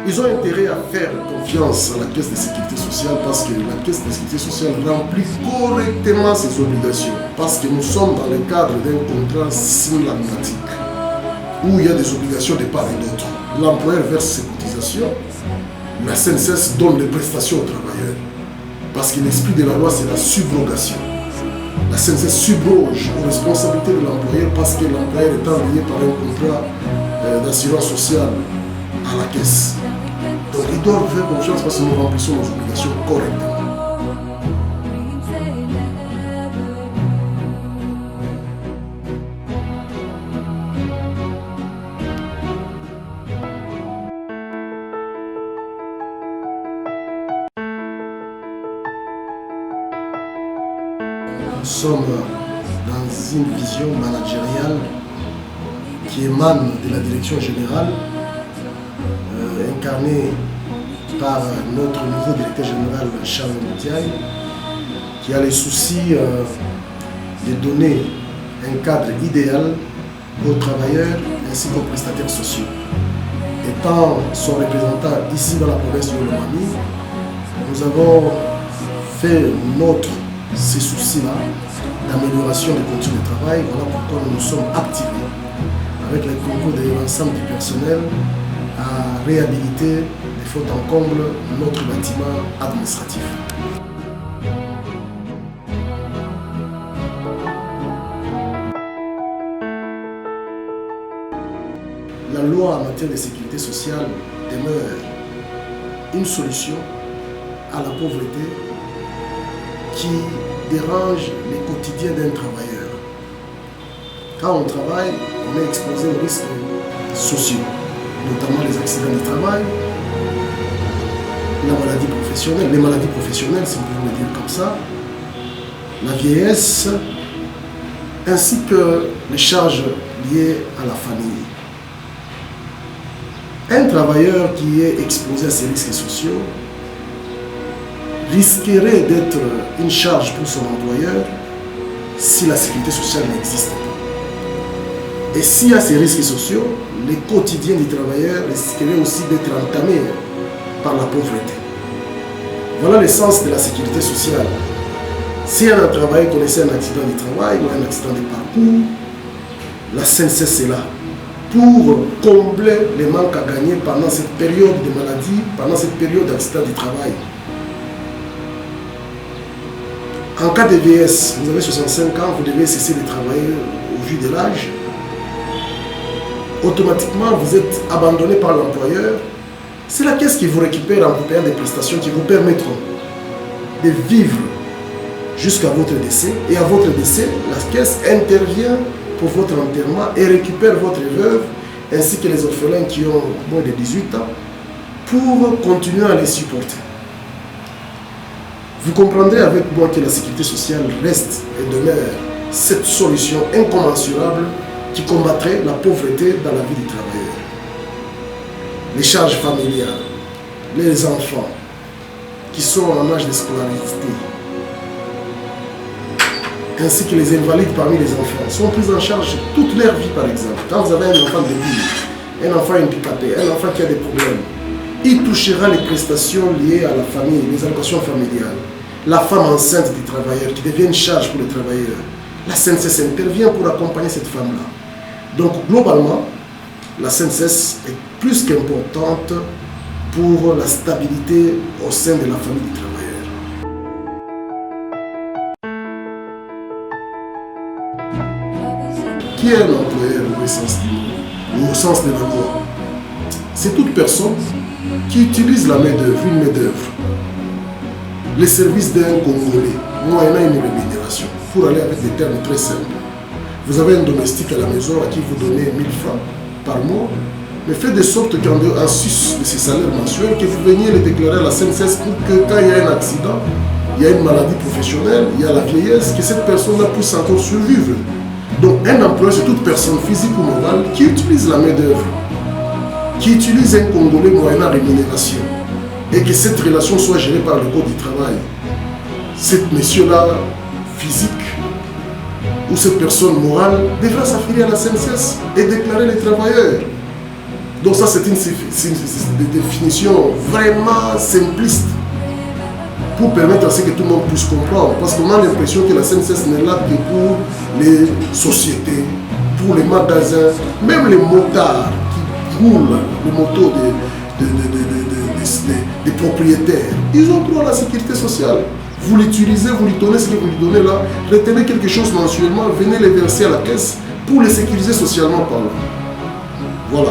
Ils ont intérêt à faire confiance à la caisse de sécurité sociale parce que la caisse de sécurité sociale remplit correctement ses obligations. Parce que nous sommes dans le cadre d'un contrat synalmatique où il y a des obligations de part et d'autre. L'employeur verse ses cotisations, la CNSS donne les prestations aux travailleurs. Parce que l'esprit de la loi, c'est la subrogation. La CNSS subroge aux responsabilités de l'employeur parce que l'employeur est lié par un contrat d'assurance sociale à la caisse. Donc ils doivent faire confiance parce que nous remplissons nos obligations correctement. Nous sommes dans une vision managériale qui émane de la direction générale, incarnée par notre nouveau directeur général Charles Moutiaï, qui a le souci de donner un cadre idéal aux travailleurs ainsi qu'aux prestataires sociaux. Étant son représentant ici dans la province de Lomami, nous avons fait ces soucis-là d'amélioration des conditions de travail. Voilà pourquoi nous nous sommes activés avec le concours de l'ensemble du personnel à réhabiliter de faute en comble notre bâtiment administratif. La loi en matière de sécurité sociale demeure une solution à la pauvreté qui dérange le quotidien d'un travailleur. Quand on travaille, on est exposé aux risques sociaux, notamment les accidents du travail, la maladie professionnelle, les maladies professionnelles, si on peut le dire comme ça, la vieillesse, ainsi que les charges liées à la famille. Un travailleur qui est exposé à ces risques sociaux risquerait d'être une charge pour son employeur si la sécurité sociale n'existe pas. Et s'il y a ces risques sociaux, les quotidiens du travailleur risqueraient aussi d'être entamés par la pauvreté. Voilà le sens de la sécurité sociale. Si un travailleur connaissait un accident du travail ou un accident de parcours, la CNSS est là pour combler les manques à gagner pendant cette période de maladie, pendant cette période d'accident du travail. En cas de vieillesse, vous avez 65 ans, vous devez cesser de travailler au vu de l'âge. Automatiquement, vous êtes abandonné par l'employeur. C'est la caisse qui vous récupère en vous payant des prestations qui vous permettront de vivre jusqu'à votre décès. Et à votre décès, la caisse intervient pour votre enterrement et récupère votre veuve ainsi que les orphelins qui ont moins de 18 ans pour continuer à les supporter. Vous comprendrez avec moi que la sécurité sociale reste et demeure cette solution incommensurable qui combattrait la pauvreté dans la vie du travailleur. Les charges familiales, les enfants qui sont en âge de scolarité, ainsi que les invalides parmi les enfants, sont pris en charge toute leur vie par exemple. Quand vous avez un enfant débile, un enfant handicapé, un enfant qui a des problèmes, il touchera les prestations liées à la famille, les allocations familiales. La femme enceinte du travailleur qui devient une charge pour les travailleurs. La CNSS intervient pour accompagner cette femme-là. Donc globalement, la CNSS est plus qu'importante pour la stabilité au sein de la famille du travailleur. Qui est un employeur au sens du mot, ou au sens de la loi? C'est toute personne qui utilise la main-d'œuvre, une main-d'œuvre, les services d'un Congolais, moyennant une rémunération, pour aller avec des termes très simples. Vous avez un domestique à la maison à qui vous donnez 1000 francs par mois, mais faites de sorte qu'en sus de ces salaires mensuels, que vous veniez les déclarer à la CNSS pour que quand il y a un accident, il y a une maladie professionnelle, il y a la vieillesse, que cette personne-là puisse encore survivre. Donc un employeur, c'est toute personne physique ou morale qui utilise la main-d'œuvre, qui utilise un Congolais moyennant rémunération, et que cette relation soit gérée par le Code du travail. Cet monsieur-là, physique, ou cette personne morale, devra s'affilier à la CNSS et déclarer les travailleurs. Donc ça, c'est une définition vraiment simpliste pour permettre à ce que tout le monde puisse comprendre. Parce qu'on a l'impression que la SNCF n'est là que pour les sociétés, pour les magasins, même les motards qui roulent les motos des propriétaires. Ils ont droit à la sécurité sociale. Vous l'utilisez, vous lui donnez ce que vous lui donnez là, retenez quelque chose mensuellement, venez les verser à la caisse pour les sécuriser socialement parlant. Voilà.